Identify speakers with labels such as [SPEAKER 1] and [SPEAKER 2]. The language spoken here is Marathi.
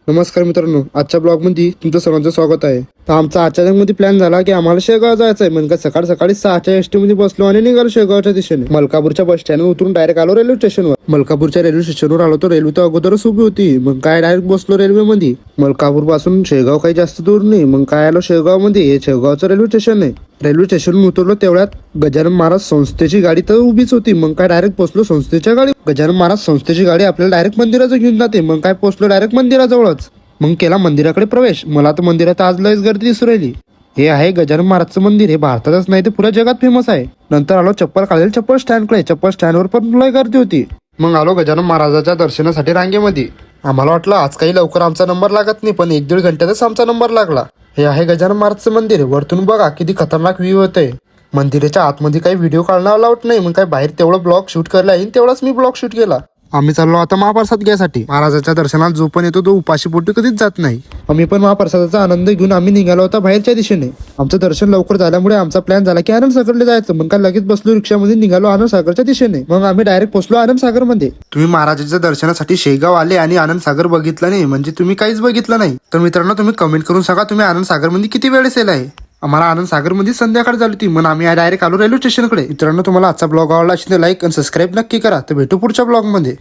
[SPEAKER 1] नमस्कार मित्रांनो, आजच्या ब्लॉग मध्ये तुमचं सर्वांचं स्वागत आहे. तर आमचा अचानक प्लॅन झाला की आम्हाला शेगाव जायचं आहे. म्हणजे सकाळ सकाळी 6च्या एसटी मध्ये बसलो आणि निघालो शेगावच्या दिशेने. मलकापूरच्या बस स्टँडवर उतरून डायरेक्ट आलो रेल्वे स्टेशनवर. मलकापूरच्या रेल्वे स्टेशनवर आलो तर रेल्वे तर अगोदरच उभी होती. मग काय डायरेक्ट बसलो रेल्वे मध्ये. मलकापूर पासून शेगाव काही जास्त दूर नाही. मग काय आलो शेगाव मध्ये. हे शेगावचं रेल्वे स्टेशन आहे. रेल्वे स्टेशनवर उतरलो तेवढ्यात गजानन महाराज संस्थेची गाडी तर उभीच होती. मग काय डायरेक्ट पोहोचलो संस्थेच्या गाडी. गजानन महाराज संस्थेची गाडी आपल्याला डायरेक्ट मंदिराचं घेऊन जाते. मग काय पोहोचलो डायरेक्ट मंदिराजवळच. मग केला मंदिराकडे प्रवेश. मला तर मंदिरात आज लयच गर्दी दिसू राहिली. हे आहे गजानन महाराजचं मंदिर. हे भारतातच नाही तर पुऱ्या जगात फेमस आहे. नंतर आलो चप्पल काढेल चप्पल स्टँडकडे. चप्पल स्टँडवर पण लय गर्दी होती. मग आलो गजानन महाराजाच्या दर्शनासाठी रांगेमध्ये. आम्हाला वाटलं आज काही लवकर आमचा नंबर लागत नाही, पण 1-1.5 घंट्यातच आमचा नंबर लागला. हे आहे गजानन महाराजचं मंदिर. वरतून बघा किती खतरनाक व्ह्यू होते. मंदिराच्या आतमध्ये काही व्हिडिओ काढणं अलाउड नाही. मग काय बाहेर तेवढं ब्लॉग शूट करायला येईल तेवढाच मी ब्लॉग शूट केला. आम्ही चाललो आता महाप्रसाद घ्यायसाठी. महाराजाच्या दर्शनात जो पण येतो तो उपाशी पोटी कधीच जात नाही. आम्ही पण महाप्रसादाचा आनंद घेऊन आम्ही निघालो होता बाहेरच्या दिशेने. आमचं दर्शन लवकर झाल्यामुळे आमचा प्लॅन झाला की आनंद सागरला जायचं. मग काय लगेच बसलो रिक्षामध्ये निघालो आनंद सागरच्या दिशेने. मग आम्ही डायरेक्ट पोहोचलो आनंद सागर मध्ये. तुम्ही महाराजाच्या दर्शनासाठी शेगाव आले आणि आनंद सागर बघितलं नाही म्हणजे तुम्ही काहीच बघितलं नाही. तर मित्रांनो, तुम्ही कमेंट करून सांगा तुम्ही आनंद सागर मध्ये किती वेळेस येला आहे. आम्हाला आनंद सागर मध्ये संध्याकाळ झाली होती. मग आम्ही डायरेक्ट आलो रेल्वे स्टेशनकडे. मित्रांनो, तुम्हाला आजचा ब्लॉग आवडला असेल तर लाईक आणि सबस्क्राईब नक्की करा. तर भेटू पुढच्या ब्लॉग मध्ये.